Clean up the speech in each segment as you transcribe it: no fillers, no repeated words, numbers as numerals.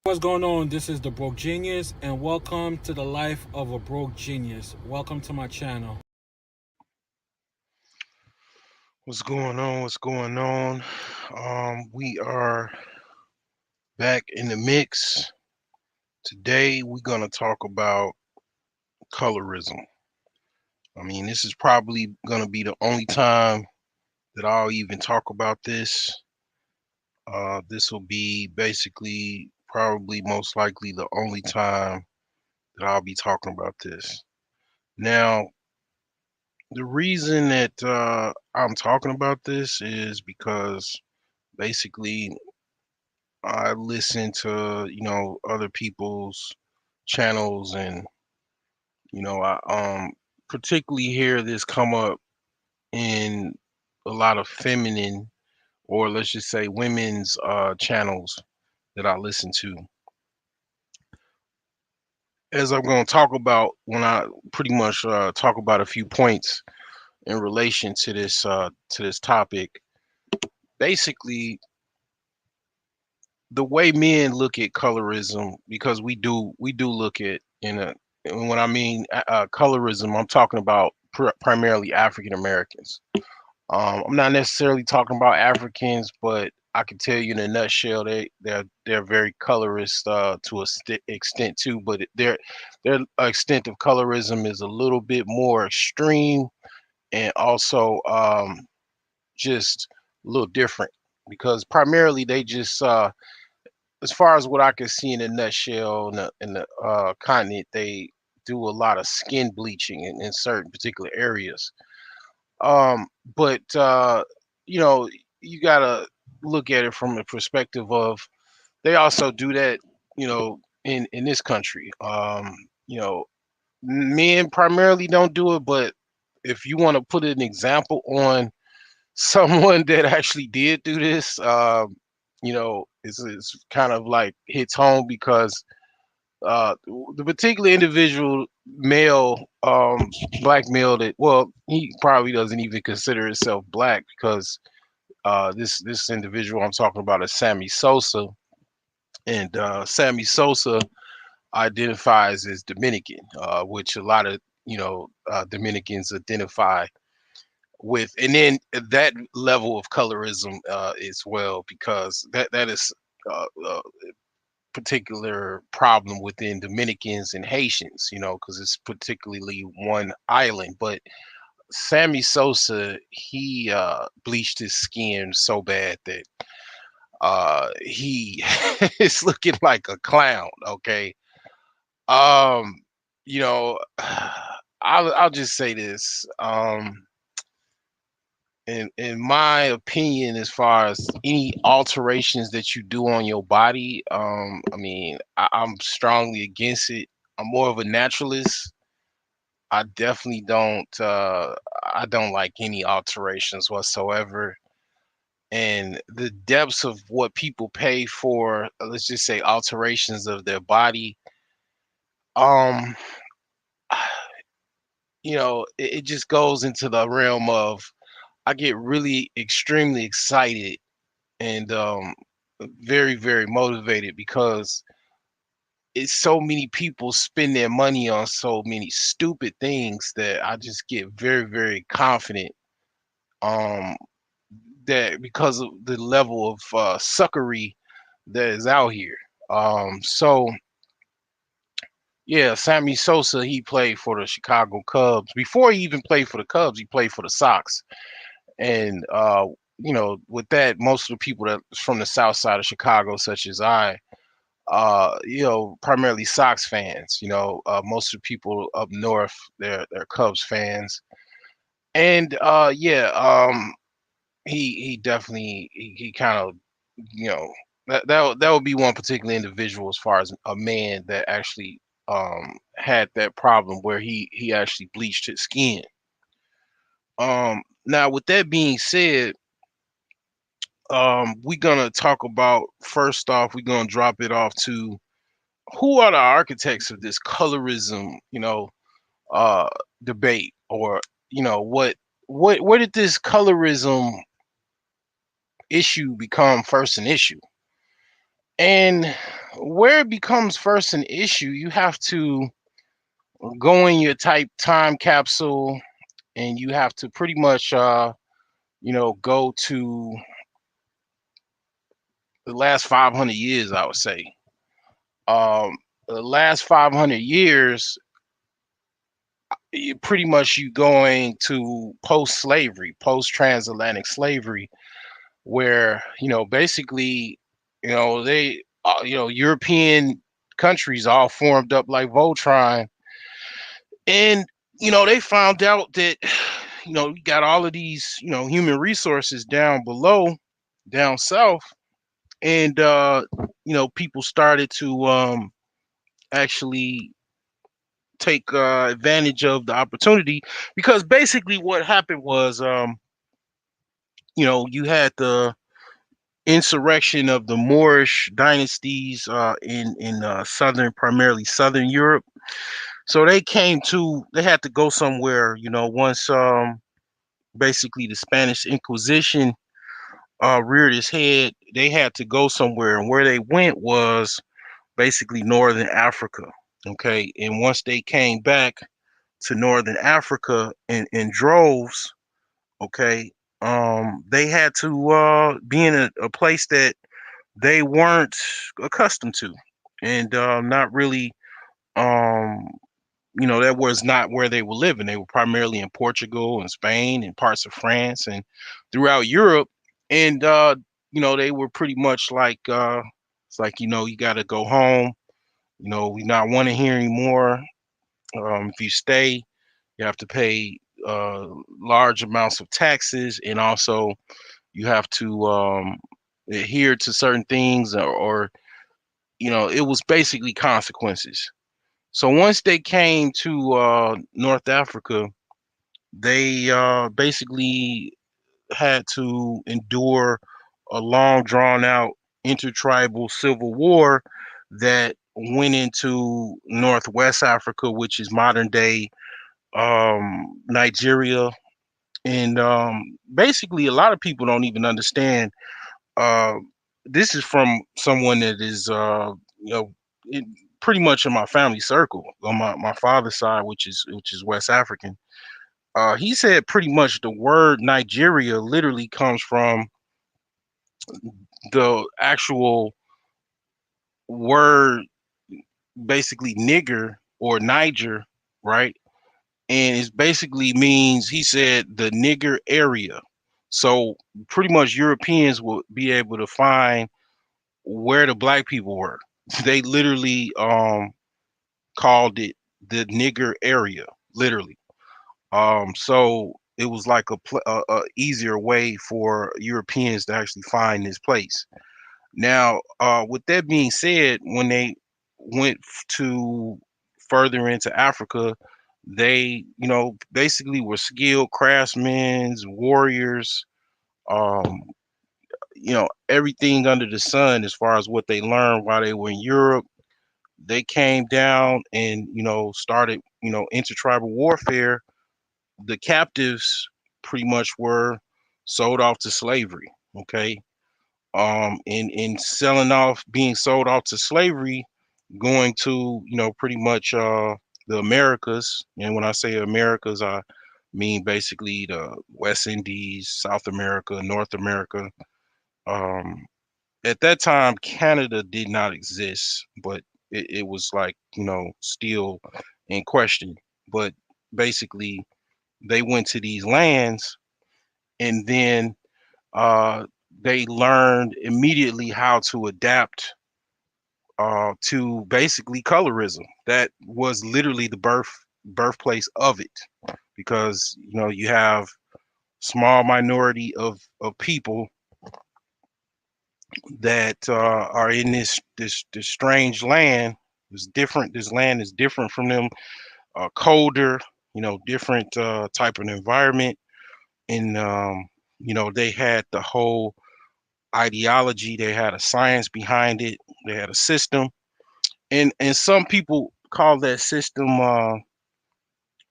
What's going on? This is the Broke Genius, and welcome to the life of a broke genius. Welcome to my channel. What's going on? What's going on? We are back in the mix. Today we're gonna talk about colorism. This is probably gonna be the only time that I'll even talk about this. This will be basically probably most likely the only time that I'll be talking about this. Now, the reason that I'm talking about this is because basically I listen to, other people's channels and, I particularly hear this come up in a lot of feminine or let's just say women's channels that I listen to. As I'm going to talk about when I pretty much talk about a few points in relation to this topic, basically the way men look at colorism, because we do look at in a and when I mean colorism, I'm talking about primarily African Americans. I'm not necessarily talking about Africans, but I can tell you in a nutshell they're very colorist to a extent too. But their extent of colorism is a little bit more extreme and also just a little different because primarily they just as far as what I can see in a nutshell in the continent, they do a lot of skin bleaching in certain particular areas. But you know, you gotta look at it from the perspective of they also do that, in this country. Men primarily don't do it, but if you want to put an example on someone that actually did do this, it's kind of like hits home because the particular individual male, black male that, well, he probably doesn't even consider himself black because this individual I'm talking about is Sammy Sosa, and Sammy Sosa identifies as Dominican, which a lot of Dominicans identify with, and then that level of colorism as well, because that is a particular problem within Dominicans and Haitians, because it's particularly one island. But Sammy Sosa, he bleached his skin so bad that he is looking like a clown. Okay, um, you know, I'll just say this. In my opinion, as far as any alterations that you do on your body, I'm strongly against it. I'm more of a naturalist. I definitely don't like any alterations whatsoever. And the depths of what people pay for, let's just say alterations of their body, um, it just goes into the realm of I get really extremely excited and very very motivated because it's so many people spend their money on so many stupid things that I just get very very confident um that because of the level of suckery that is out here. So yeah, Sammy Sosa, he played for the Chicago Cubs. Before he even played for the Cubs, he played for the Sox. And with that, most of the people that from the south side of Chicago, such as I, primarily Sox fans. Most of the people up north, they're Cubs fans. And he definitely he kind of you know that would be one particular individual as far as a man that actually had that problem where he actually bleached his skin. Now with that being said, we're gonna talk about, first off, we're gonna drop it off to who are the architects of this colorism, uh debate, or what where did this colorism issue become first an issue? And where it becomes first an issue, you have to go in your type time capsule, and you have to pretty much go to the last 500 years, I would say. The last 500 years, pretty much you going to post slavery, post transatlantic slavery, where basically they European countries all formed up like Voltron, and they found out that you got all of these human resources down below, down south, and people started to actually take advantage of the opportunity, because basically what happened was you had the insurrection of the Moorish dynasties in southern, primarily southern Europe. So they had to go somewhere. Once basically the Spanish Inquisition reared its head, they had to go somewhere, and where they went was basically northern Africa. Okay, and once they came back to northern Africa in droves, okay, they had to be in a place that they weren't accustomed to, and not really, um, that was not where they were living. They were primarily in Portugal and Spain and parts of France and throughout Europe, and they were pretty much like it's like you got to go home. We not want to hear anymore. If you stay, you have to pay large amounts of taxes, and also you have to adhere to certain things, or it was basically consequences. So once they came to North Africa, they basically had to endure a long, drawn out intertribal civil war that went into Northwest Africa, which is modern day Nigeria. And basically, a lot of people don't even understand. Uh, this is from someone that is, it, pretty much in my family circle on my father's side, which is West African. He said pretty much the word Nigeria literally comes from the actual word, basically nigger or Niger, right? And it basically means, he said, the nigger area. So pretty much Europeans will be able to find where the black people were. They literally called it the nigger area, literally. So it was like a easier way for Europeans to actually find this place. Now, with that being said, when they went to further into Africa, they, basically were skilled craftsmen, warriors, um, everything under the sun as far as what they learned while they were in Europe. They came down and, started, intertribal warfare. The captives pretty much were sold off to slavery. Okay. In selling off, being sold off to slavery, going to, pretty much the Americas. And when I say Americas, I mean basically the West Indies, South America, North America. Um, at that time, Canada did not exist, but it was like, still in question. But basically, they went to these lands, and then uh, they learned immediately how to adapt to basically colorism. That was literally the birthplace of it, because you have small minority of people that are in this strange land. It's different. This land is different from them. Colder, different type of environment, and they had the whole ideology. They had a science behind it. They had a system, and some people call that system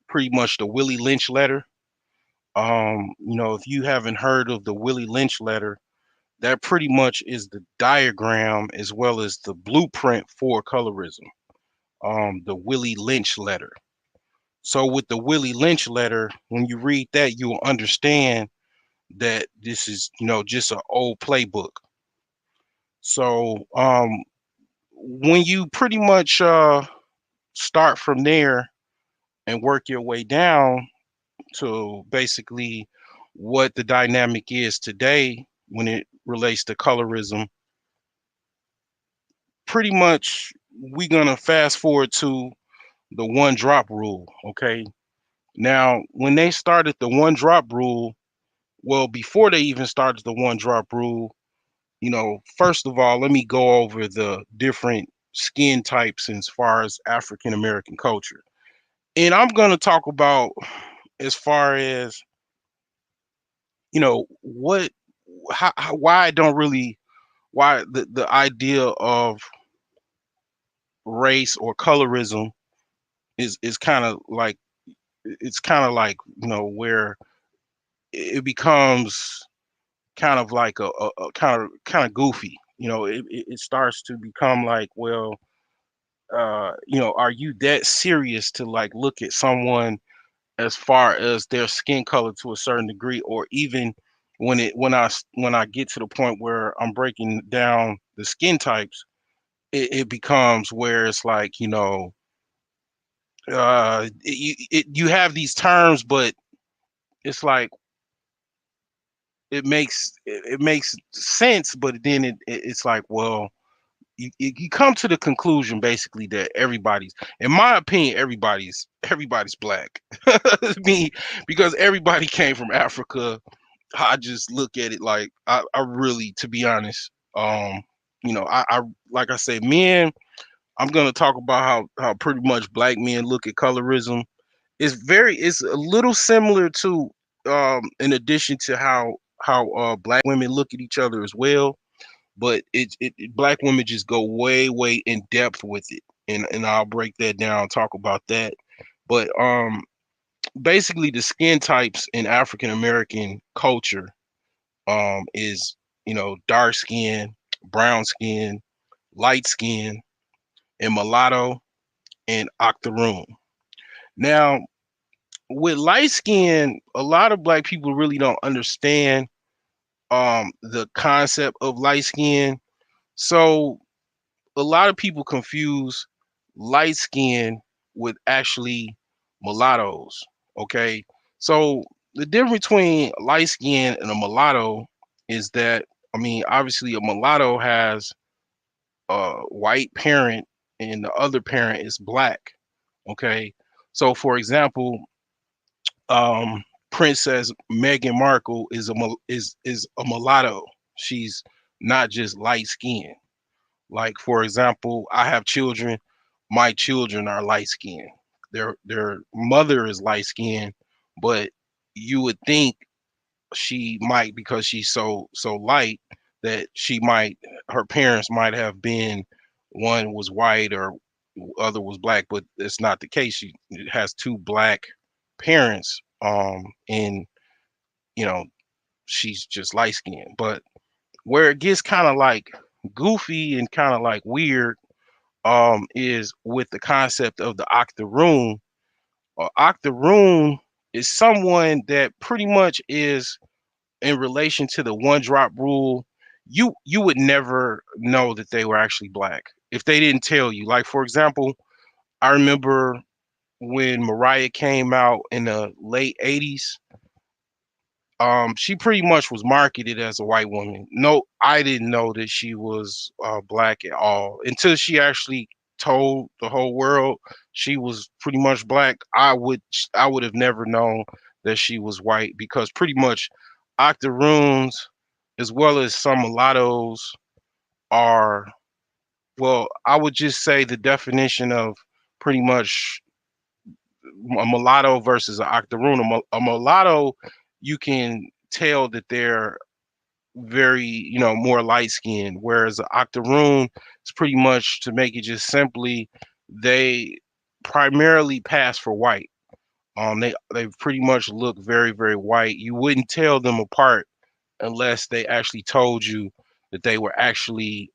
pretty much the Willie Lynch letter. If you haven't heard of the Willie Lynch letter, that pretty much is the diagram as well as the blueprint for colorism. The Willie Lynch letter. So with the Willie Lynch letter, when you read that, you'll understand that this is, just an old playbook. So when you pretty much start from there and work your way down to basically what the dynamic is today when it relates to colorism, pretty much we're gonna fast forward to the one drop rule. Okay. Now, when they started the one drop rule, well, before they even started the one drop rule, first of all, let me go over the different skin types as far as African American culture. And I'm going to talk about as far as, what, why I don't really, why the idea of race or colorism is kind of like, it's kind of like, where it becomes kind of like a kind of goofy. It starts to become like, well, are you that serious to like look at someone as far as their skin color to a certain degree, or even when I get to the point where I'm breaking down the skin types, it becomes where it's like, you have these terms, but it's like it makes sense, but then it's like, well, you come to the conclusion basically that everybody's, in my opinion, everybody's black. Me, because everybody came from Africa. I just look at it like, I really, to be honest, I like I said, men. I'm gonna talk about how pretty much black men look at colorism. It's a little similar to, in addition to how black women look at each other as well, but black women just go way in depth with it, and I'll break that down, talk about that. But basically the skin types in African American culture is, dark skin, brown skin, light skin, and mulatto and octoroon. Now, with light skin, a lot of black people really don't understand the concept of light skin. So a lot of people confuse light skin with actually mulattoes. Okay. So the difference between light skin and a mulatto is that, I mean, obviously a mulatto has a white parent and the other parent is black. Okay. So for example, Princess Meghan Markle is a mulatto. She's not just light skinned. Like for example, I have children. My children are light skinned. Their mother is light skinned, but you would think she might, because she's so light, that she might, her parents might have been, one was white or other was black, but it's not the case. She has two black parents, and you know she's just light skinned. But where it gets kind of like goofy and kind of like weird, is with the concept of the octoroon. Octoroon is someone that pretty much is in relation to the one drop rule. You would never know that they were actually black if they didn't tell you. Like for example, I remember when Mariah came out in the late 80s, she pretty much was marketed as a white woman. No, I didn't know that she was black at all until she actually told the whole world she was pretty much black. I would have never known that she was white, because pretty much octoroons as well as some mulattoes are, well, I would just say the definition of pretty much a mulatto versus an octoroon. A mulatto, you can tell that they're very, more light skinned, whereas an octoroon is pretty much, to make it just simply, they primarily pass for white. They pretty much look very white. You wouldn't tell them apart unless they actually told you that they were actually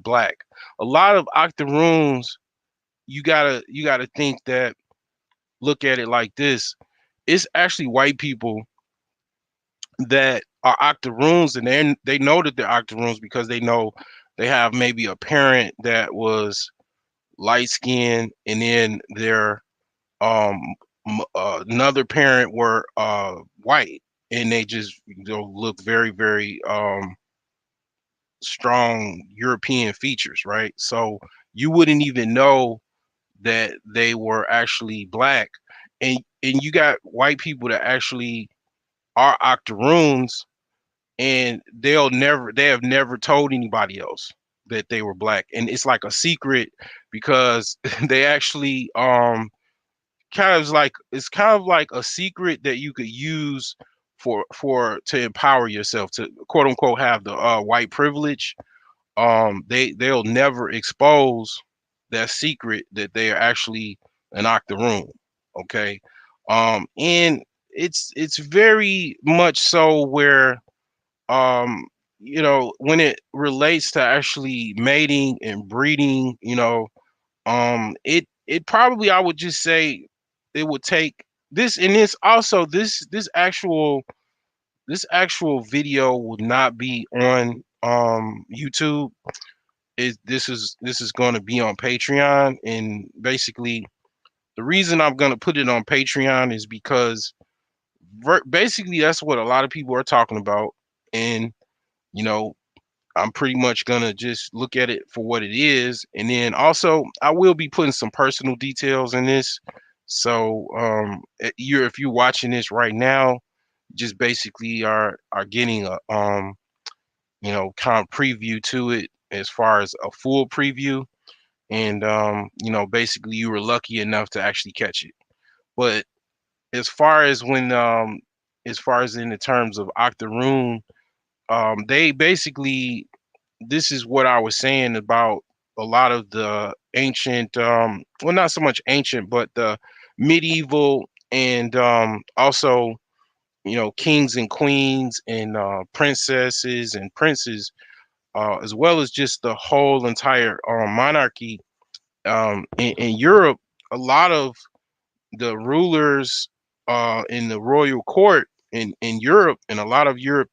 black. A lot of octoroons, you gotta think that, look at it like this. It's actually white people that are octoroons, and they know that they're octoroons because they know they have maybe a parent that was light skinned, and then their um another parent were white, and they just look very, very strong European features, right? So you wouldn't even know that they were actually black. And you got white people that actually are octoroons, and they have never told anybody else that they were black, and it's like a secret because they actually it's kind of like a secret that you could use for to empower yourself, to quote unquote have the white privilege. They'll never expose that secret that they are actually an octoroon. Okay. And it's very much so where um when it relates to actually mating and breeding, it probably, I would just say, it would take this, and this also, this actual video would not be on YouTube. This is going to be on Patreon. And basically the reason I'm going to put it on Patreon is because basically that's what a lot of people are talking about. And you know I'm pretty much gonna just look at it for what it is, and then also I will be putting some personal details in this. So if you're watching this right now, just basically are getting a kind of preview to it, as far as a full preview. And basically you were lucky enough to actually catch it. But as far as as far as in the terms of Octoroon, they basically, this is what I was saying about a lot of the ancient, well, not so much ancient, but the medieval, and also, kings and queens, and princesses and princes, as well as just the whole entire monarchy. In Europe, a lot of the rulers in the royal court in Europe, and a lot of Europe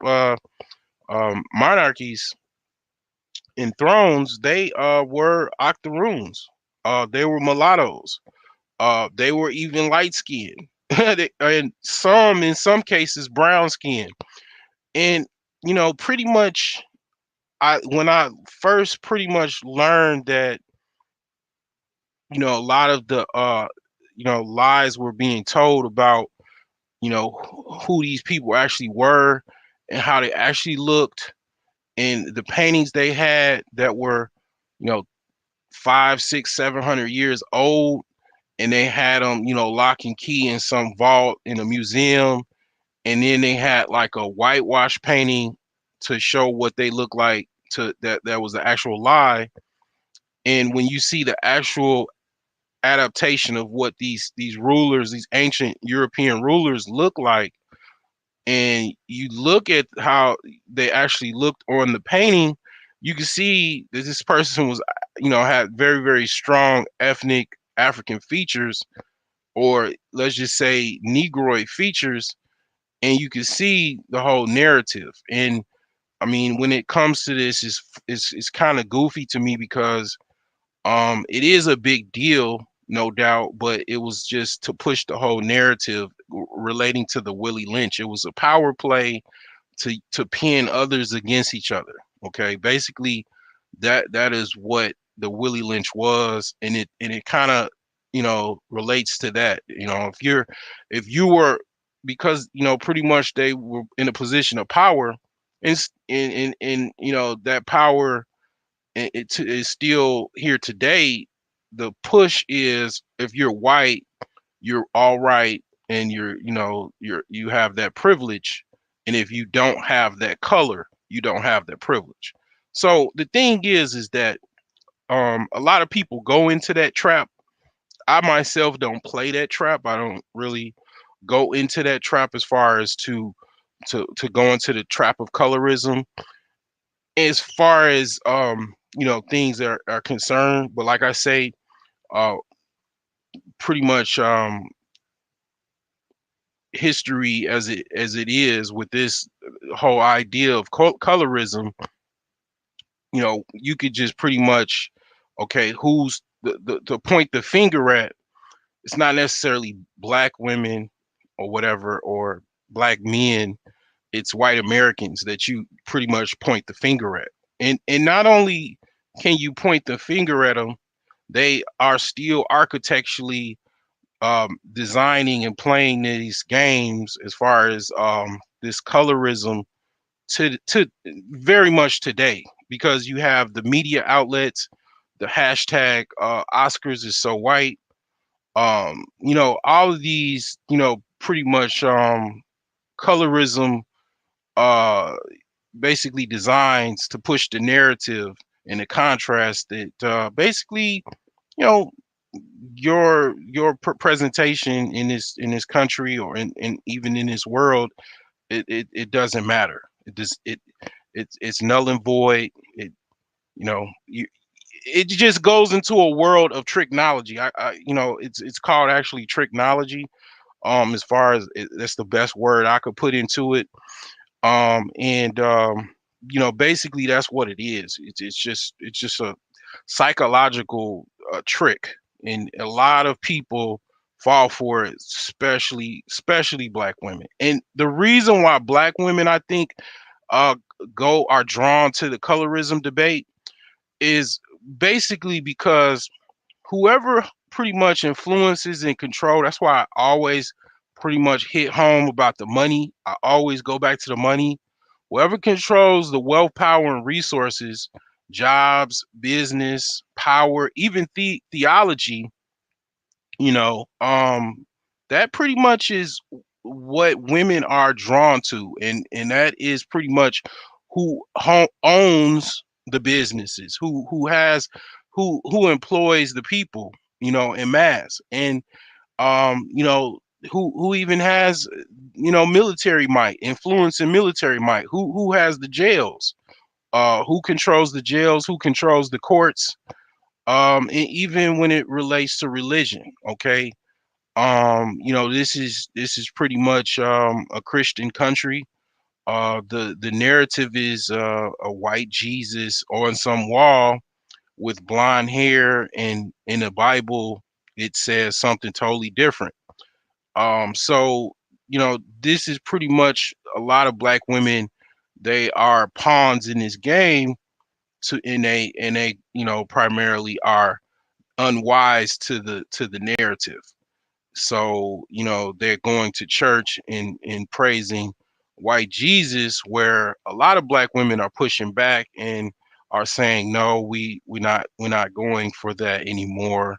monarchies in thrones, they were octoroons. They were mulattoes. They were even light skinned, and in some cases, brown skinned. And pretty much, I when I first pretty much learned that, a lot of the lies were being told about, who these people actually were, and how they actually looked, and the paintings they had that were, you know, 5, 6, 700 years old, and they had them, lock and key in some vault in a museum, and then they had like a whitewash painting to show what they look like, to that was the actual lie. And when you see the actual adaptation of what these rulers, these ancient European rulers look like, and you look at how they actually looked on the painting, you can see that this person was, had very, very strong ethnic African features, or let's just say Negroid features, and you can see the whole narrative. And I mean, when it comes to this, it's kind of goofy to me because it is a big deal, no doubt, but it was just to push the whole narrative relating to the Willie Lynch. It was a power play to pin others against each other. Okay, basically, that is what the Willie Lynch was, and it kind of, relates to that. If you were, because pretty much they were in a position of power, and that power, is still here today. The push is, if you're white, you're all right, and you have that privilege, and if you don't have that color, you don't have that privilege. So the thing is that a lot of people go into that trap. I myself don't play that trap. I don't really go into that trap as far as to to go into the trap of colorism as far as things are concerned. But like I say, uh pretty much history as it is with this whole idea of colorism, you could just pretty much, okay, who's the point the finger at. It's not necessarily black women or whatever, or black men. It's white Americans that you pretty much point the finger at. And not only can you point the finger at them, they are still architecturally designing and playing these games as far as this colorism to very much today, because you have the media outlets, the hashtag Oscars is so white, all of these, pretty much colorism uh basically designs to push the narrative and the contrast that basically, you know your presentation in this country, or in even in this world, it doesn't matter. It's null and void. You it just goes into a world of technology. It's called actually technology. As far as that's the best word I could put into it. And basically that's what it is. It's just a psychological trick, and a lot of people fall for it, especially black women. And the reason why black women, I think, uh are drawn to the colorism debate is basically because whoever pretty much influences and control. That's why I always pretty much hit home about the money. I always go back to the money. Whoever controls the wealth, power, and resources, jobs, business, power, even theology, you know, that pretty much is what women are drawn to, and that is pretty much who owns the businesses, who employs the people, en masse, and who even has, military might, influence in military might, who has the jails, who controls the jails, who controls the courts, and even when it relates to religion. Okay, this is pretty much a Christian country. The narrative is a white Jesus on some wall with blonde hair, and in the Bible it says something totally different. So this is pretty much a lot of black women. They are pawns in this game, and they primarily are unwise to the narrative. So they're going to church and praising white Jesus, where a lot of black women are pushing back and are saying, no, we're not going for that anymore.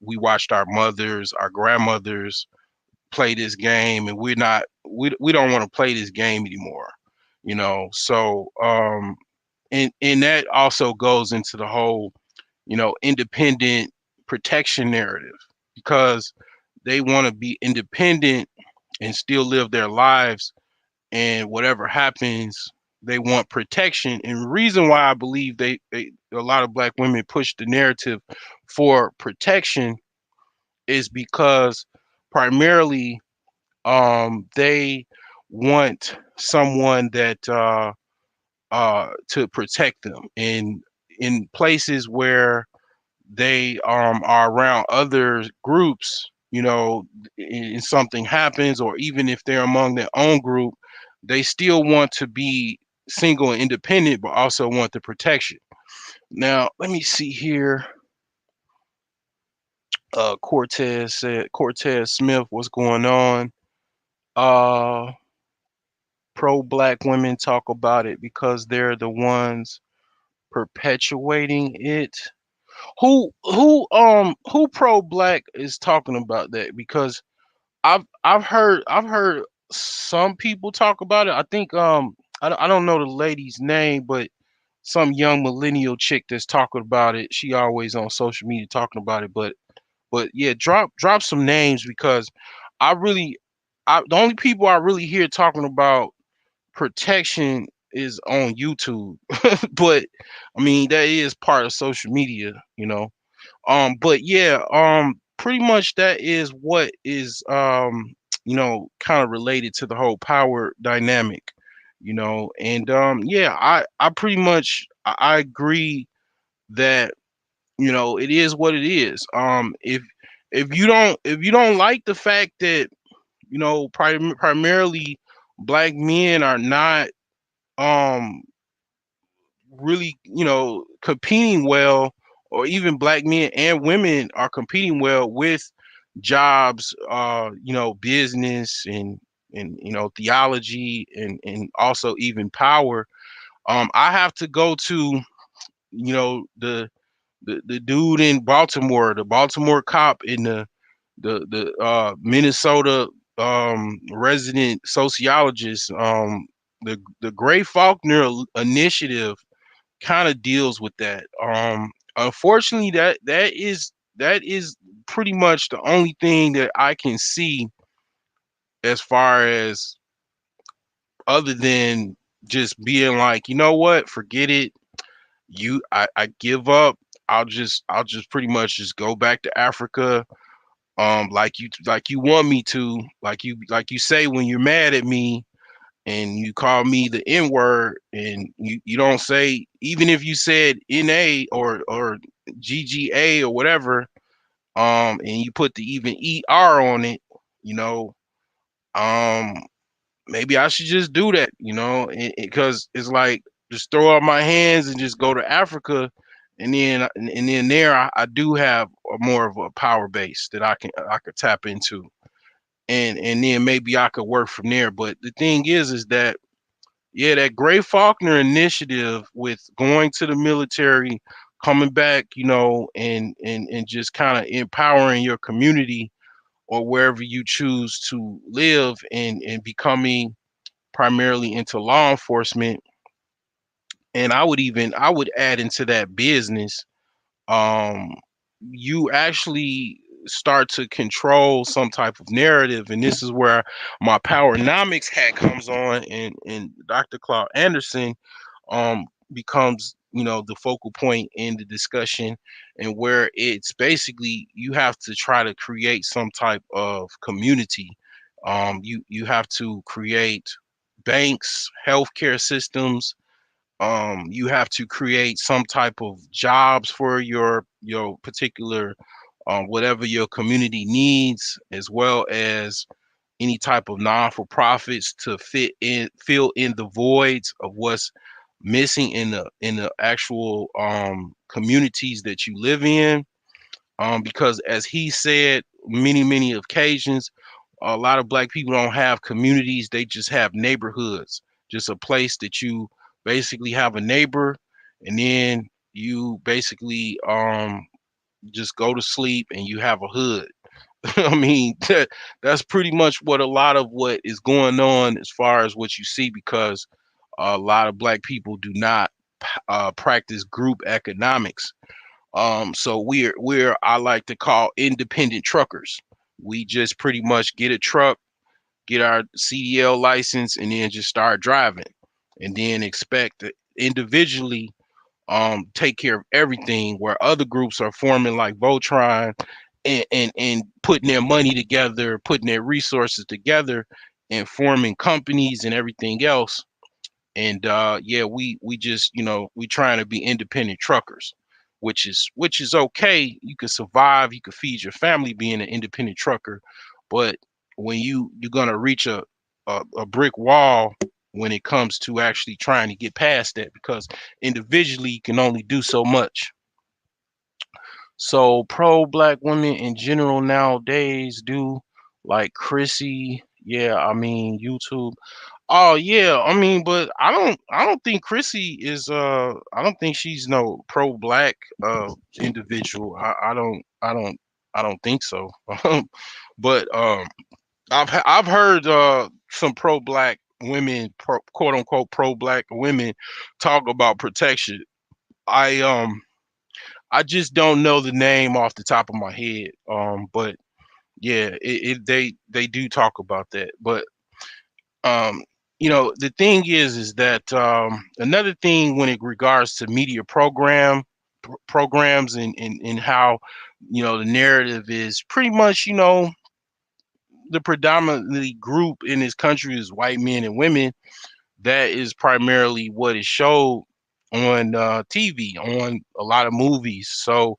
We watched our mothers, our grandmothers play this game, and we don't want to play this game anymore. So and that also goes into the whole independent protection narrative, because they want to be independent and still live their lives, and whatever happens, they want protection. And the reason why I believe a lot of black women push the narrative for protection is because primarily they want someone that to protect them in places where they are around other groups. And something happens, or even if they're among their own group, they still want to be single and independent, but also want the protection. Now, let me see here. Cortez Smith, what's going on? Uh, Pro black women talk about it because they're the ones perpetuating it. Who pro black is talking about that? Because I've heard some people talk about it. I think I don't know the lady's name, but some young millennial chick that's talking about it. She always on social media talking about it. But yeah, drop some names, because I really the only people I really hear talking about protection is on YouTube. But I mean that is part of social media, you know. But yeah, pretty much that is what is kind of related to the whole power dynamic, and yeah, I pretty much I agree that it is what it is. If you don't like the fact that primarily black men are not um really competing well, or even black men and women are competing well with jobs, business, and theology, and also even power. I have to go to the dude in Baltimore, the Baltimore cop, in the Minnesota resident sociologist. The Gray Faulkner initiative kind of deals with that. Unfortunately, that is pretty much the only thing that I can see, as far as, other than just being like, you know what, forget it. I give up. I'll just pretty much just go back to Africa. Like you want me to, like you say when you're mad at me and you call me the N word, and you don't say, even if you said NA or GGA or whatever, and you put the even ER on it, you know, um, maybe I should just do that, because it's like, just throw up my hands and just go to Africa, and then there I do have more of a power base that I could tap into, and then maybe I could work from there. But the thing is that, yeah, that Gray Faulkner initiative with going to the military, coming back, and just kind of empowering your community, or wherever you choose to live, and becoming primarily into law enforcement. And I would add into that business. um you actually start to control some type of narrative, and this is where my powernomics hat comes on, and Dr. Claude Anderson becomes the focal point in the discussion, and where it's basically you have to try to create some type of community. You have to create banks, healthcare systems. You have to create some type of jobs for your particular, whatever your community needs, as well as any type of non-for-profits to fill in the voids of what's missing in the actual communities that you live in. Because, as he said many occasions, a lot of black people don't have communities, they just have neighborhoods, just a place that you basically have a neighbor, and then you basically just go to sleep and you have a hood. I mean, that's pretty much what a lot of what is going on, as far as what you see, because a lot of black people do not practice group economics. So we're I like to call independent truckers. We just pretty much get a truck, get our CDL license, and then just start driving, and then expect to individually take care of everything. Where other groups are forming, like Voltron, and putting their money together, putting their resources together, and forming companies and everything else. And yeah, we just we trying to be independent truckers, which is okay. You could survive, you could feed your family being an independent trucker. But when you're gonna reach a brick wall when it comes to actually trying to get past that, because individually you can only do so much. So pro black women in general nowadays do, like Chrissy. Yeah, I mean YouTube. Oh yeah, I mean, but I don't think Chrissy is I don't think she's no pro black individual. I don't think so. But I've heard some pro black women, quote unquote pro black women, talk about protection. I um I just don't know the name off the top of my head. But Yeah, they do talk about that, but um, the thing is that another thing when it regards to media programs and how the narrative is pretty much the predominantly group in this country is white men and women. That is primarily what is showed on TV, on a lot of movies. So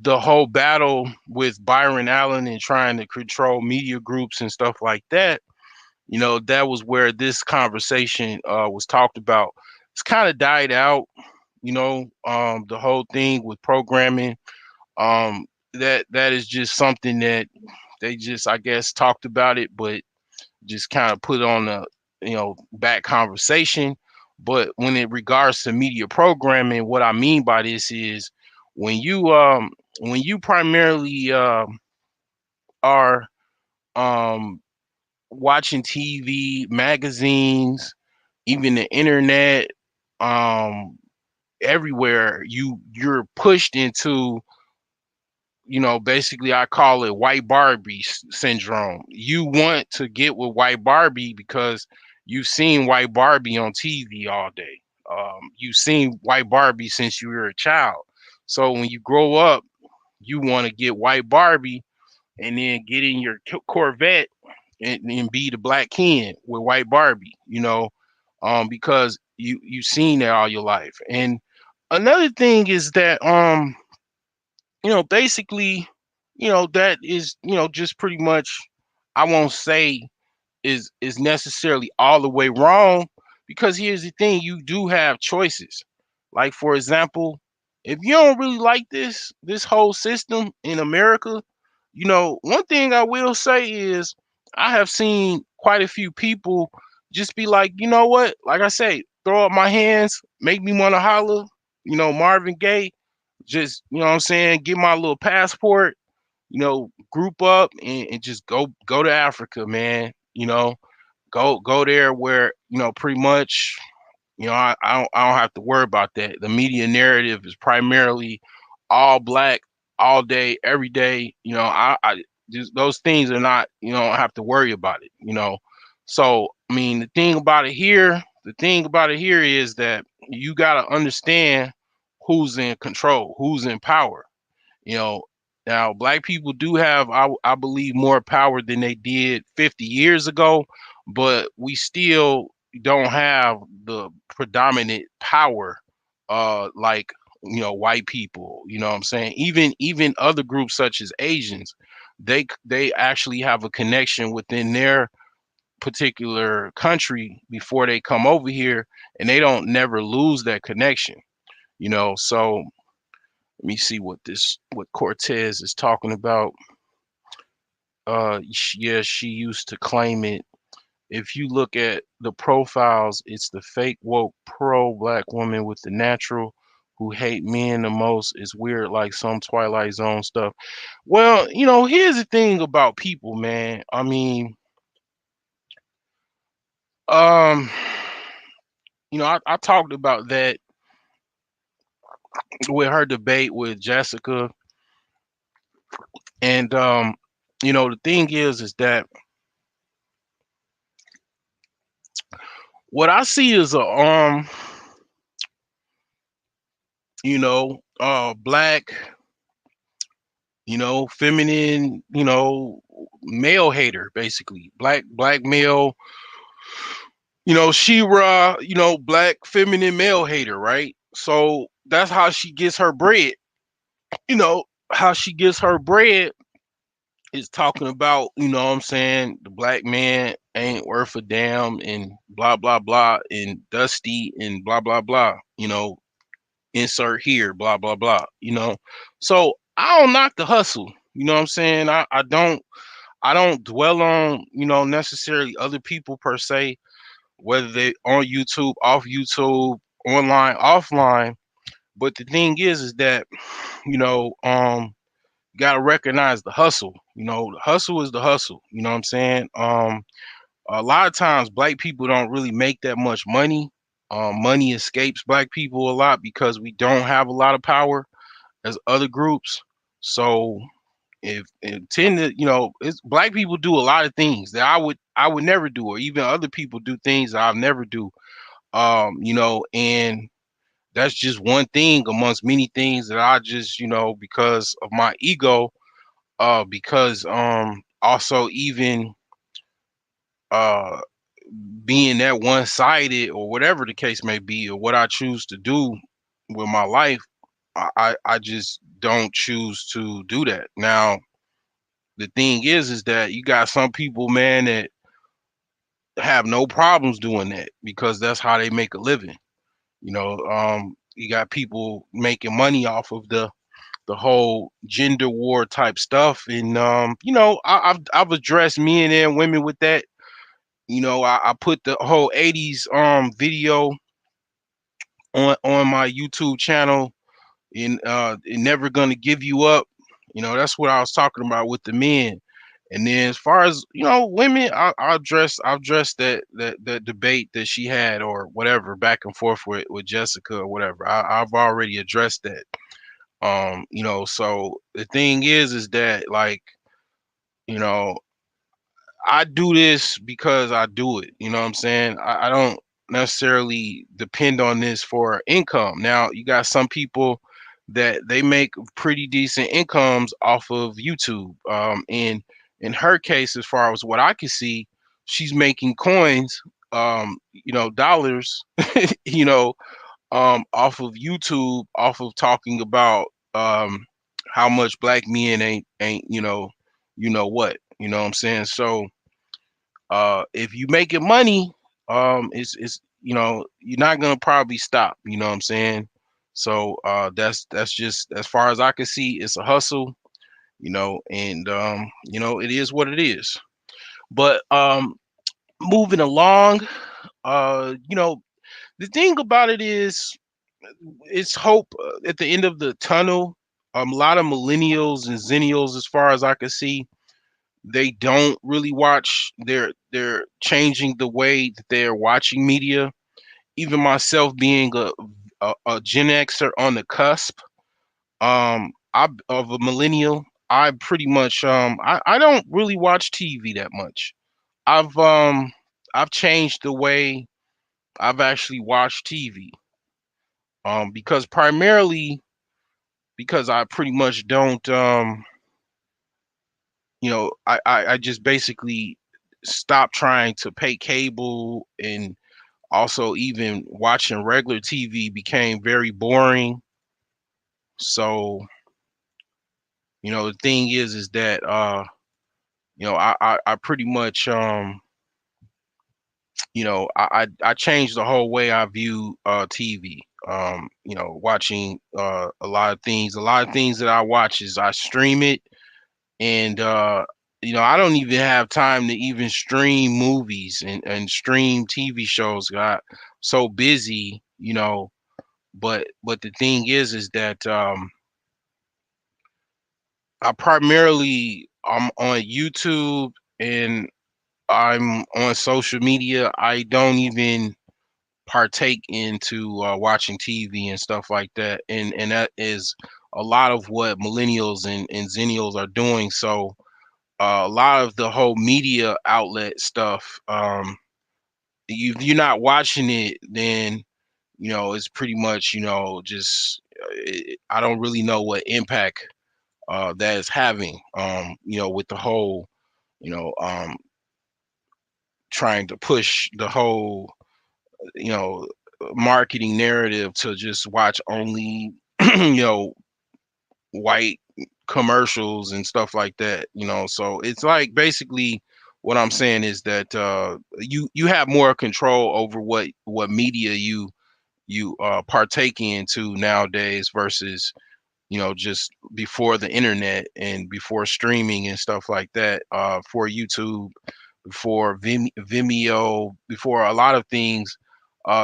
the whole battle with Byron Allen and trying to control media groups and stuff like that, that was where this conversation was talked about. It's kind of died out, the whole thing with programming. That is just something that they just, I guess, talked about it, but just kind of put on the back conversation. But when it regards to media programming, what I mean by this is when you primarily are um watching TV, magazines, even the internet, um everywhere, you're pushed into, basically I call it white Barbie syndrome. You want to get with white Barbie because you've seen white Barbie on TV all day. You've seen white Barbie since you were a child. So when you grow up, you want to get white Barbie and then get in your Corvette and be the black Ken with white Barbie, because you've seen that all your life. And another thing is that basically, that is, just pretty much, I won't say is necessarily all the way wrong, because here's the thing, you do have choices. Like, for example, if you don't really like this whole system in America, one thing I will say is I have seen quite a few people just be like, you know what, like I say, throw up my hands, make me want to holler, Marvin Gaye, just, what I'm saying, get my little passport, group up and just go to Africa, man. Go there where, pretty much, I don't have to worry about that. The media narrative is primarily all black, all day, every day. I just, those things are not, I don't have to worry about it. So I mean, the thing about it here is that you got to understand who's in control, who's in power. You know, now black people do have, I believe, more power than they did 50 years ago, but we still don't have the predominant power, like, white people. You know what I'm saying? Even other groups such as Asians, they actually have a connection within their particular country before they come over here, and they don't never lose that connection. So let me see what Cortez is talking about. Yeah, she used to claim it. If you look at the profiles, it's the fake woke pro black woman with the natural who hate men the most. Is weird, like some Twilight Zone stuff. Well, here's the thing about people, man. I mean, um, I talked about that with her debate with Jessica, and the thing is that what I see is a black, feminine, male hater, basically. Black male, she-ra, black feminine male hater, right? So that's how she gets her bread. You know, how she gets her bread is talking about, what I'm saying, the black man ain't worth a damn and blah blah blah and dusty and blah blah blah, insert here, blah blah blah. So I don't knock the hustle. You know what I'm saying? I don't dwell on, necessarily other people per se, whether they on YouTube, off YouTube, online, offline. But the thing is that, you know, um, you gotta recognize the hustle. The hustle is the hustle. You know what I'm saying? A lot of times black people don't really make that much money. Money escapes black people a lot because we don't have a lot of power as other groups. So if and tend to, it's black people do a lot of things that I would never do, or even other people do things that I'll never do. And that's just one thing amongst many things that I just, because of my ego, because also even uh being that one-sided, or whatever the case may be, or what I choose to do with my life, I just don't choose to do that. Now, the thing is that you got some people, man, that have no problems doing that because that's how they make a living. You got people making money off of the whole gender war type stuff, and I've addressed men and women with that. I put the whole '80s video on my YouTube channel, and never gonna give you up. That's what I was talking about with the men. And then as far as women, I'll address that debate that she had, or whatever, back and forth with Jessica or whatever. I've already addressed that. So the thing is that, like, you know, I do this because I do it. You know what I'm saying? I don't necessarily depend on this for income. Now, you got some people that they make pretty decent incomes off of YouTube. And in her case, as far as what I can see, she's making coins, dollars, you know, off of YouTube, off of talking about how much black men ain't what. You know what I'm saying? So if you making money, it's you're not gonna probably stop. You know what I'm saying? So that's just, as far as I can see, it's a hustle. And it is what it is. But moving along, the thing about it is, it's hope at the end of the tunnel. A lot of millennials and zennials, as far as I can see, they don't really watch. They're changing the way that they're watching media. Even myself, being a Gen Xer on the cusp, of a millennial, I pretty much I don't really watch TV that much. I've um I've changed the way I've actually watched TV, because primarily because I pretty much don't I just basically stopped trying to pay cable, and also even watching regular TV became very boring. So, the thing is that I pretty much I changed the whole way I view TV. Watching a lot of things that I watch is I stream it, and I don't even have time to even stream movies and stream TV shows. Got so busy. But the thing is that I primarily I'm on YouTube, and I'm on social media. I don't even partake into watching TV and stuff like that, and that is a lot of what millennials and zennials are doing. So a lot of the whole media outlet stuff, you're not watching it, then it's pretty much just I don't really know what impact that is having, with the whole, you know um trying to push the whole, you know marketing narrative to just watch only white commercials and stuff like that. So it's like, basically, what I'm saying is that you have more control over what media you partake into nowadays, versus just before the internet and before streaming and stuff like that, for YouTube, before Vimeo, before a lot of things.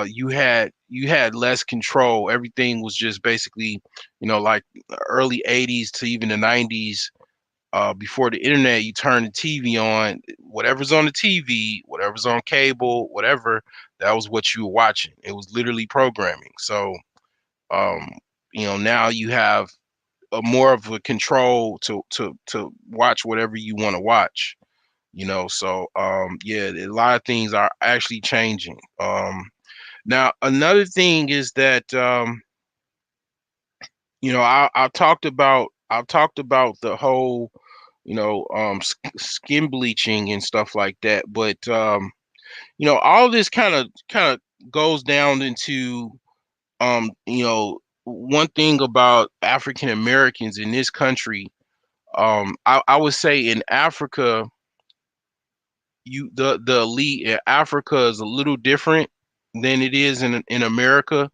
You had less control. Everything was just basically, like early '80s to even the '90s. Before the internet, you turn the TV on, whatever's on the TV, whatever's on cable, whatever, that was what you were watching. It was literally programming. So, um, now you have a more of a control to watch whatever you want to watch. So yeah, a lot of things are actually changing. Now another thing is that I've talked about the whole skin bleaching and stuff like that, but all this kind of goes down into one thing about African Americans in this country. I would say in Africa, the elite in Africa is a little different than it is in America.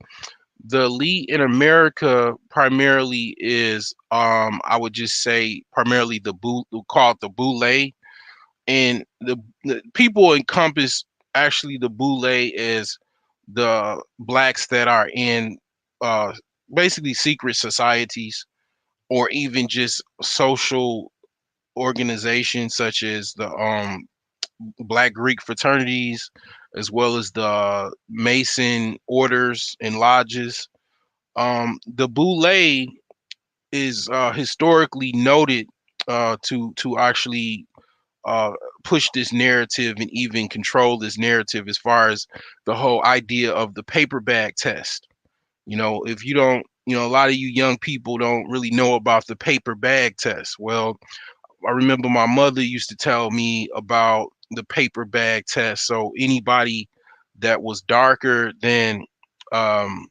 The elite in America primarily is, I would just say, primarily called the boule, and the people encompass actually the boule as the blacks that are in uh, basically secret societies, or even just social organizations such as the Black Greek fraternities, as well as the Mason orders and lodges. The boule is historically noted to actually uh, push this narrative and even control this narrative as far as the whole idea of the paper bag test. If you don't, a lot of you young people don't really know about the paper bag test. Well, I remember my mother used to tell me about the paper bag test. So anybody that was darker than an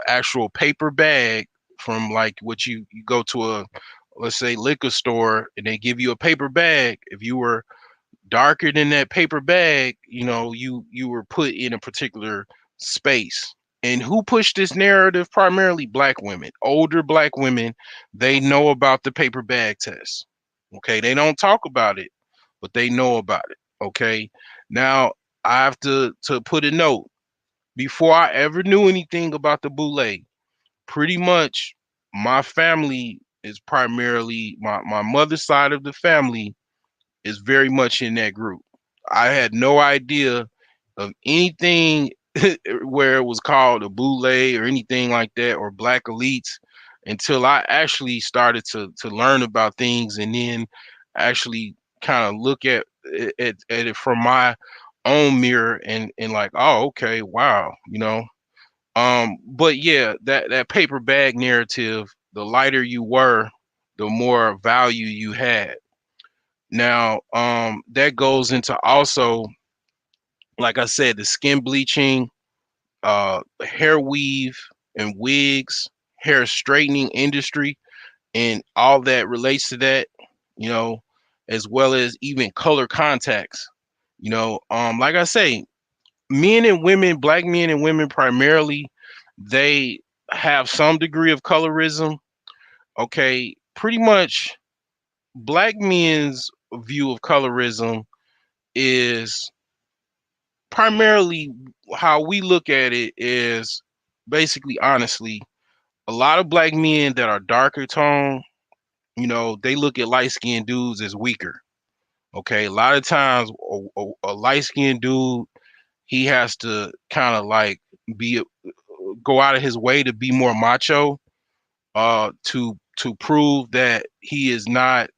actual paper bag, from like what you go to a, let's say, liquor store, and they give you a paper bag. If you were darker than that paper bag, you were put in a particular space. And who pushed this narrative? Primarily black women, older black women. They know about the paper bag test. Okay, they don't talk about it, but they know about it. Okay, now I have to put a note. Before I ever knew anything about the boule, pretty much my family is primarily my mother's side of the family is very much in that group. I had no idea of anything where it was called a boule or anything like that, or black elites, until I actually started to learn about things, and then actually kind of look at it from my own mirror, and like, oh, okay, wow. But yeah, that paper bag narrative, the lighter you were, the more value you had. Now, that goes into also, like I said, the skin bleaching, hair weave and wigs, hair straightening industry, and all that relates to that, you know, as well as even color contacts. Like I say, men and women, black men and women primarily, they have some degree of colorism. Okay, pretty much black men's view of colorism is primarily, how we look at it is basically, honestly, a lot of black men that are darker tone, they look at light skinned dudes as weaker. Okay, a lot of times a light skinned dude, he has to kind of like be go out of his way to be more macho, to prove that he is not,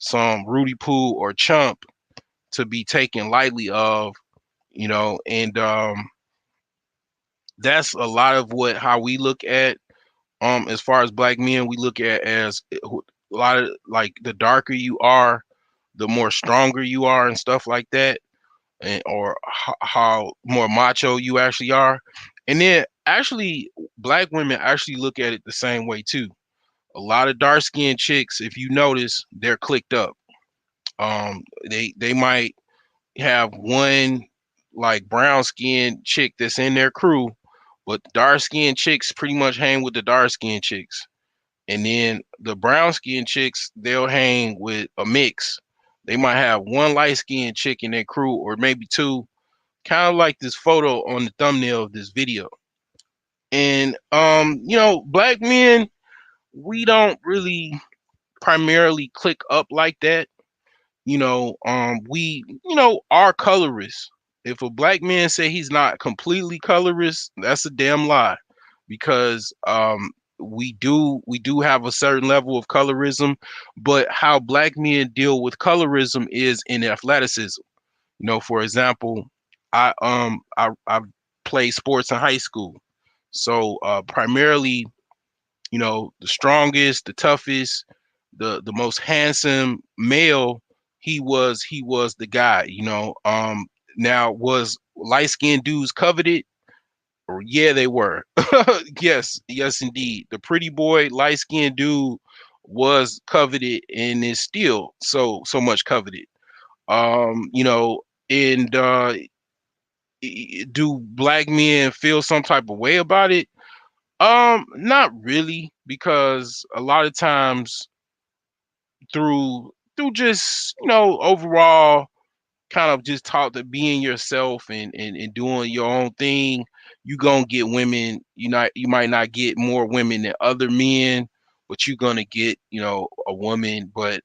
some Rudy Poo or chump to be taken lightly of, and that's a lot of what how we look at, as far as black men, we look at as a lot of, like, the darker you are, the more stronger you are and stuff like that, and or how more macho you actually are. And then actually black women actually look at it the same way too. A lot of dark skinned chicks, if you notice, they're clicked up. They might have one, like, brown skinned chick that's in their crew, but dark skinned chicks pretty much hang with the dark skinned chicks. And then the brown skinned chicks, they'll hang with a mix. They might have one light skinned chick in their crew, or maybe two, kind of like this photo on the thumbnail of this video. And black men, we don't really primarily click up like that. We, are colorists. If a black man say he's not completely colorist, that's a damn lie. Because we do have a certain level of colorism, but how black men deal with colorism is in athleticism. For example, I played sports in high school. So primarily, the strongest, the toughest, the most handsome male, he was the guy. Now, was light skinned dudes coveted? Or yeah, they were. Yes, yes indeed. The pretty boy, light skinned dude was coveted and is still so much coveted. And do black men feel some type of way about it? Not really, because a lot of times through just overall kind of just taught to being yourself and doing your own thing, you gonna get women. You might not get more women than other men, but you're gonna get a woman. But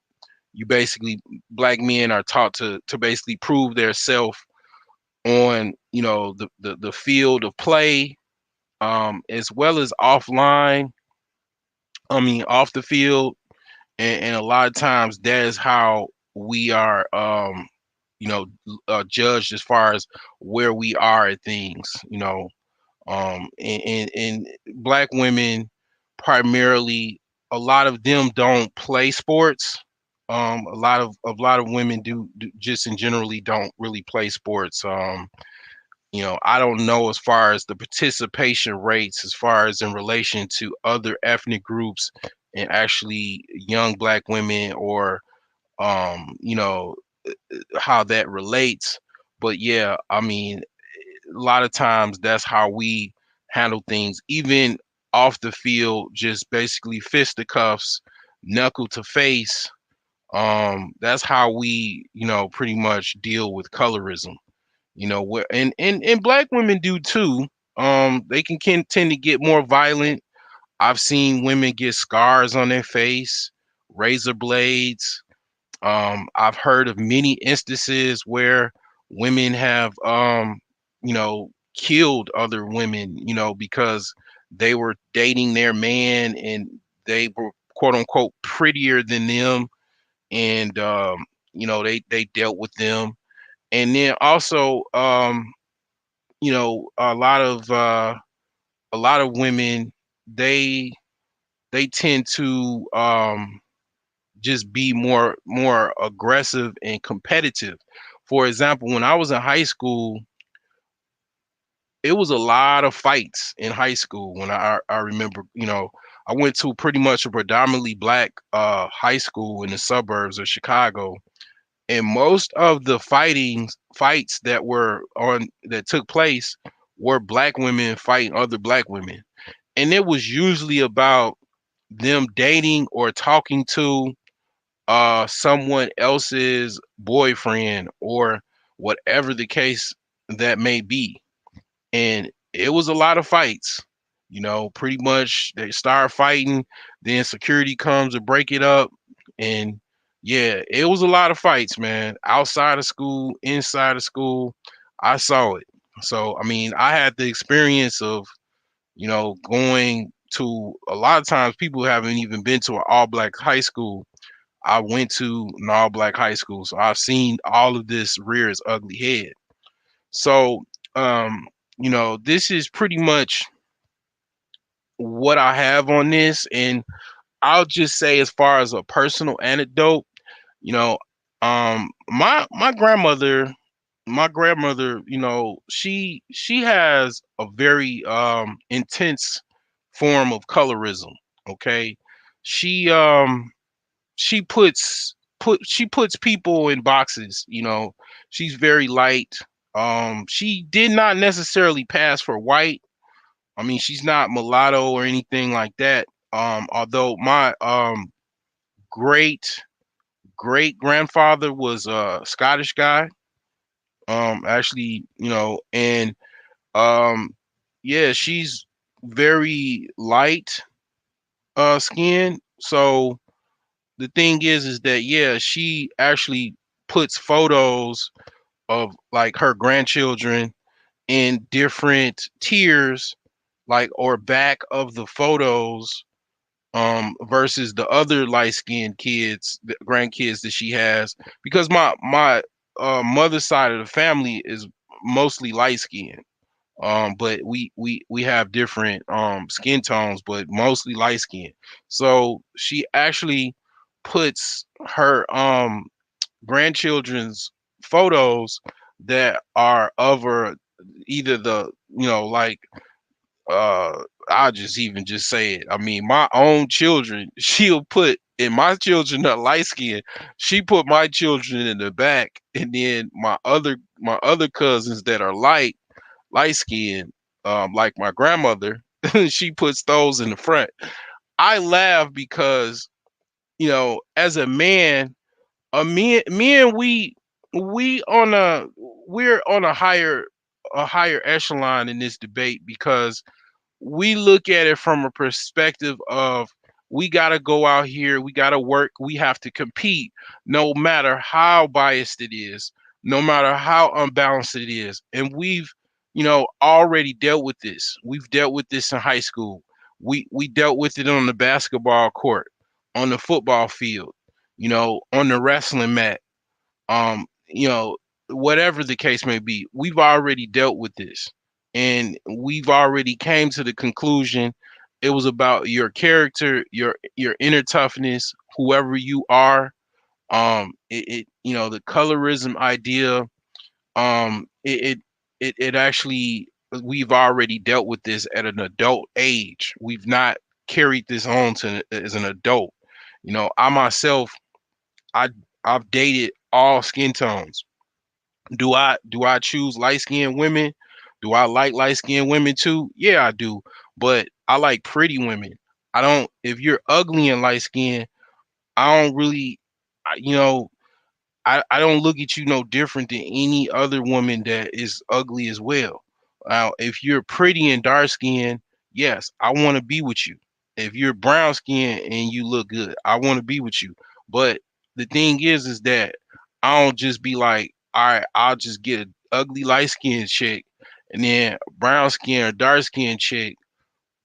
you basically, black men are taught to basically prove their self on the field of play, as well as offline. I mean, off the field, and a lot of times that is how we are, you know judged as far as where we are at things. And black women primarily, a lot of them don't play sports. A lot of women do just in generally don't really play sports. I don't know as far as the participation rates, as far as in relation to other ethnic groups and actually young black women, or how that relates. But yeah, I mean, a lot of times that's how we handle things, even off the field, just basically fisticuffs, knuckle to face. That's how we, pretty much deal with colorism. Where and black women do too. They can tend to get more violent. I've seen women get scars on their face, razor blades. I've heard of many instances where women have, killed other women, because they were dating their man and they were quote unquote prettier than them, and they dealt with them. And then also, a lot of women, they they tend to, just be more aggressive and competitive. For example, when I was in high school, it was a lot of fights in high school. When I remember, I went to pretty much a predominantly black high school in the suburbs of Chicago, and most of the fights that took place were black women fighting other black women, and it was usually about them dating or talking to someone else's boyfriend, or whatever the case that may be. And it was a lot of fights. Pretty much they start fighting, then security comes to break it up. And yeah, it was a lot of fights, man. Outside of school, inside of school, I saw it. So I mean, I had the experience of, going to, a lot of times people haven't even been to an all black high school. I went to an all black high school, so I've seen all of this rear its ugly head. So, this is pretty much what I have on this. And I'll just say, as far as a personal anecdote, you know, my grandmother, she has a very intense form of colorism. Okay, she she puts people in boxes. She's very light. She did not necessarily pass for white. I mean, she's not mulatto or anything like that. Although my great great grandfather was a Scottish guy. Actually, and um, yeah, she's very light skin. So the thing is that, yeah, she actually puts photos of like her grandchildren in different tiers, like, or back of the photos, versus the other light skinned kids, the grandkids that she has, because my mother's side of the family is mostly light skinned. But we have different skin tones, but mostly light skin. So she actually puts her grandchildren's photos that are of her, either the, like, uh I'll just even just say it. I mean, my own children, she'll put, and my children are light skinned. She put my children in the back, and then my other cousins that are light skinned, like my grandmother, she puts those in the front. I laugh because, as a man, me and we on a we're on a higher echelon in this debate, because we look at it from a perspective of, we got to go out here, we got to work, we have to compete, no matter how biased it is, no matter how unbalanced it is. And we've, already dealt with this. We've dealt with this in high school. We dealt with it on the basketball court, on the football field, on the wrestling mat, whatever the case may be. We've already dealt with this, and we've already came to the conclusion it was about your character, your inner toughness, whoever you are. The colorism idea, it actually, we've already dealt with this at an adult age. We've not carried this on to as an adult. I myself, I I've dated all skin tones. Do I choose light skinned women? Do I like light skinned women too? Yeah, I do. But I like pretty women. I don't. If you're ugly and light skinned, I don't really. I- You know, I don't look at you no different than any other woman that is ugly as well. Now, if you're pretty and dark skinned, yes, I want to be with you. If you're brown skinned and you look good, I want to be with you. But the thing is that I don't just be like, all right, I'll just get an ugly light skinned chick, and then brown skin or dark skinned chick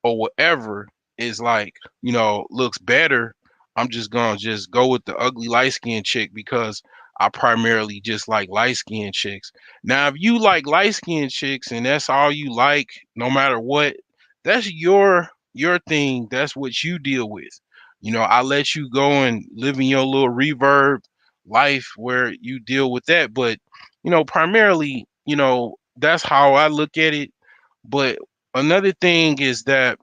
or whatever is like, looks better. I'm just gonna just go with the ugly light skinned chick because I primarily just like light skinned chicks. Now, if you like light skinned chicks and that's all you like, no matter what, that's your thing. That's what you deal with. I let you go and live in your little reverb life where you deal with that. But, primarily, that's how I look at it. But another thing is that,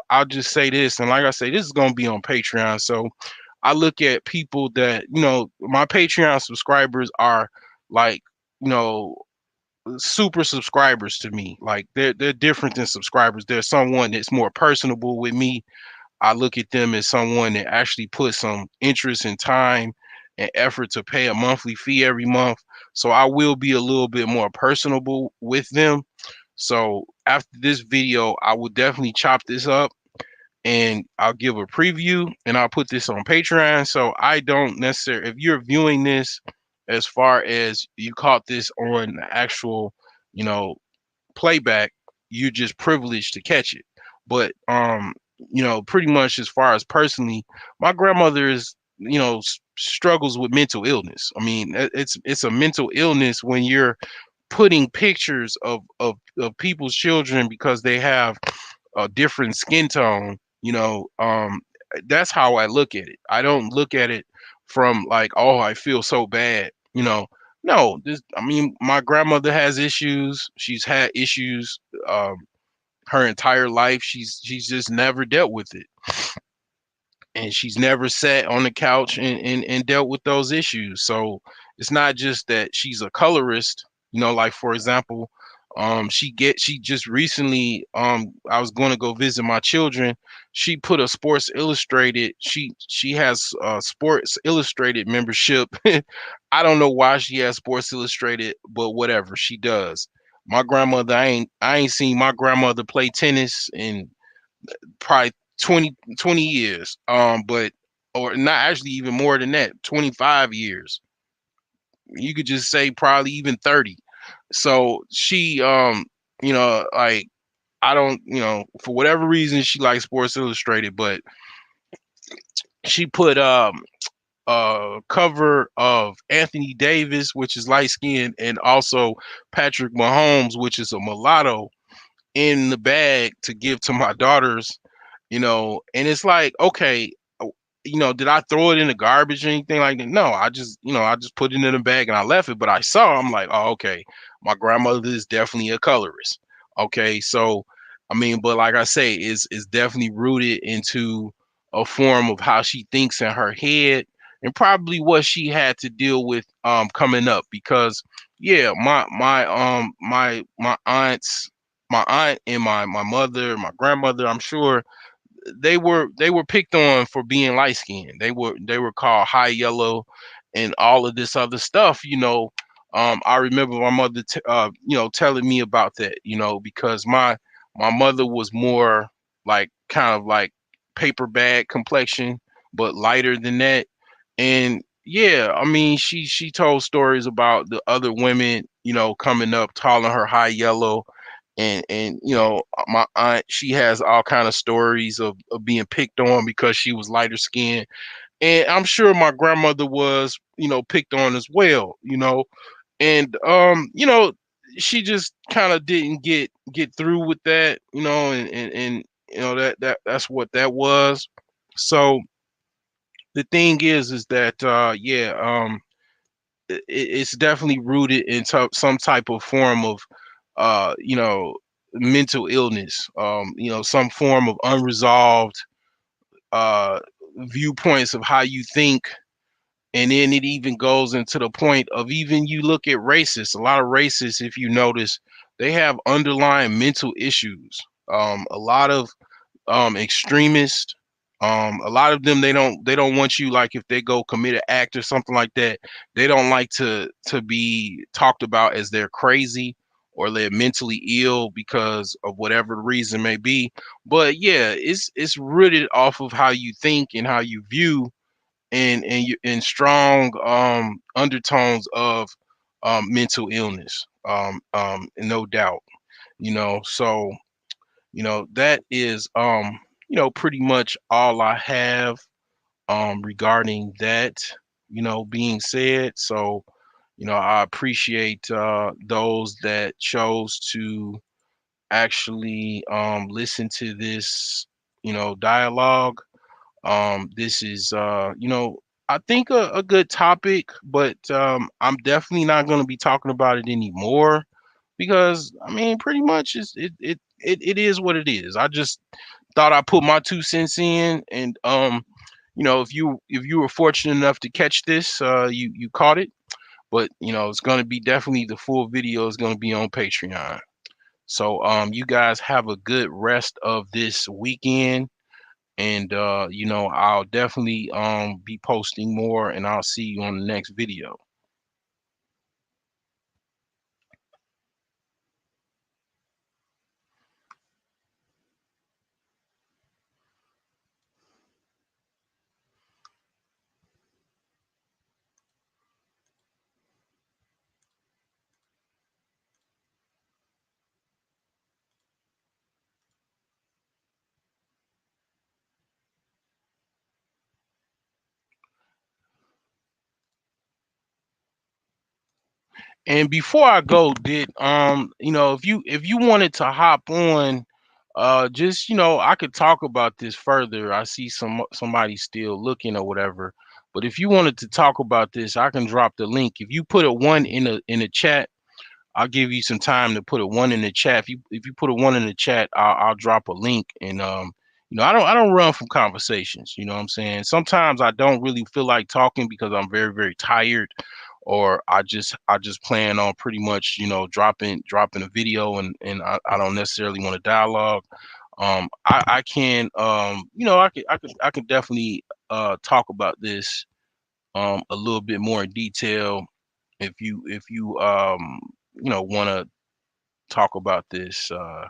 I'll just say this, and like I say, this is gonna be on Patreon. So I look at people that, my Patreon subscribers are like, you know, super subscribers to me. Like they're different than subscribers. There's someone that's more personable with me. I look at them as someone that actually puts some interest and time and effort to pay a monthly fee every month. So I will be a little bit more personable with them. So after this video, I will definitely chop this up and I'll give a preview and I'll put this on Patreon. So I don't necessarily, if you're viewing this as far as you caught this on the actual, you know, playback, you're just privileged to catch it. But pretty much as far as personally, my grandmother is, struggles with mental illness. I mean, it's a mental illness when you're putting pictures of people's children because they have a different skin tone. That's how I look at it. I don't look at it from like, oh, I feel so bad. No, I mean, my grandmother has issues. She's had issues her entire life. She's just never dealt with it, and she's never sat on the couch and dealt with those issues. So it's not just that she's a colorist, like for example, she just recently, I was going to go visit my children. She put a Sports Illustrated, she has a Sports Illustrated membership. I don't know why she has Sports Illustrated, but whatever, she does. My grandmother, I ain't seen my grandmother play tennis in probably 20 years. But or not, actually even more than that, 25 years. You could just say probably even 30. So she like I don't, for whatever reason she likes Sports Illustrated, but she put cover of Anthony Davis, which is light skinned, and also Patrick Mahomes, which is a mulatto, in the bag to give to my daughters, and it's like, okay, did I throw it in the garbage or anything like that? No, I just put it in a bag and I left it. But I'm like, oh, okay, my grandmother is definitely a colorist. Okay, so I mean, but like I say, is definitely rooted into a form of how she thinks in her head and probably what she had to deal with coming up because yeah, my aunt and my mother, my grandmother, I'm sure they were picked on for being light skinned. They were called high yellow and all of this other stuff. I remember my mother, telling me about that. Because my mother was more like kind of like paper bag complexion, but lighter than that. And yeah, I mean, she told stories about the other women, coming up, calling her high yellow, and my aunt, she has all kind of stories of being picked on because she was lighter skinned, and I'm sure my grandmother was picked on as well, and she just kind of didn't get through with that, and that's what that was. So the thing is that yeah, it's definitely rooted in some type of form of uh you know mental illness, some form of unresolved uh viewpoints of how you think. And then it even goes into the point of, even you look at racists, a lot of racists, if you notice, they have underlying mental issues. A lot of extremists, a lot of them, they don't want you, like if they go commit an act or something like that, they don't like to be talked about as they're crazy or they're mentally ill because of whatever the reason may be. But yeah, it's rooted off of how you think and how you view, and you in strong undertones of mental illness, no doubt. So that is pretty much all I have regarding that, being said. So I appreciate those that chose to actually listen to this dialogue. This is I think a good topic, but I'm definitely not going to be talking about it anymore because I mean, pretty much it is what it is. I just thought I put my 2 cents in, and if you were fortunate enough to catch this, you caught it. But it's going to be definitely, the full video is going to be on Patreon. So you guys have a good rest of this weekend, and I'll definitely be posting more, and I'll see you on the next video. And before I go, did if you wanted to hop on, just I could talk about this further. I see somebody still looking or whatever. But if you wanted to talk about this, I can drop the link. If you put a one in the chat, I'll give you some time to put a one in the chat. If you put a one in the chat, I'll drop a link. And I don't run from conversations. You know what I'm saying? Sometimes I don't really feel like talking because I'm very, very tired, or I just plan on pretty much dropping a video, and I don't necessarily want to dialogue. I can I could definitely talk about this a little bit more in detail if you want to talk about this. I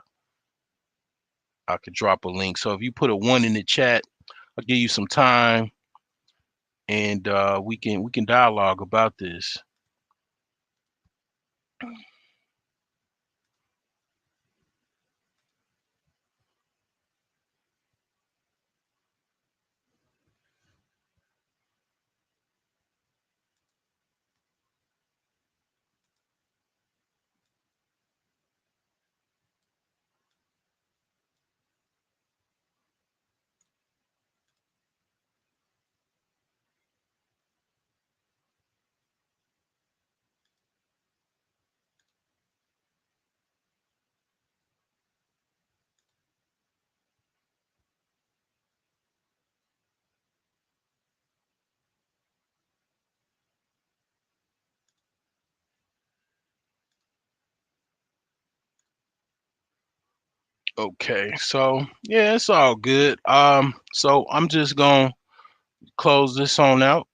could drop a link. So if you put a one in the chat, I'll give you some time, and we can dialogue about this. Okay, so yeah, it's all good. So I'm just gonna close this on out.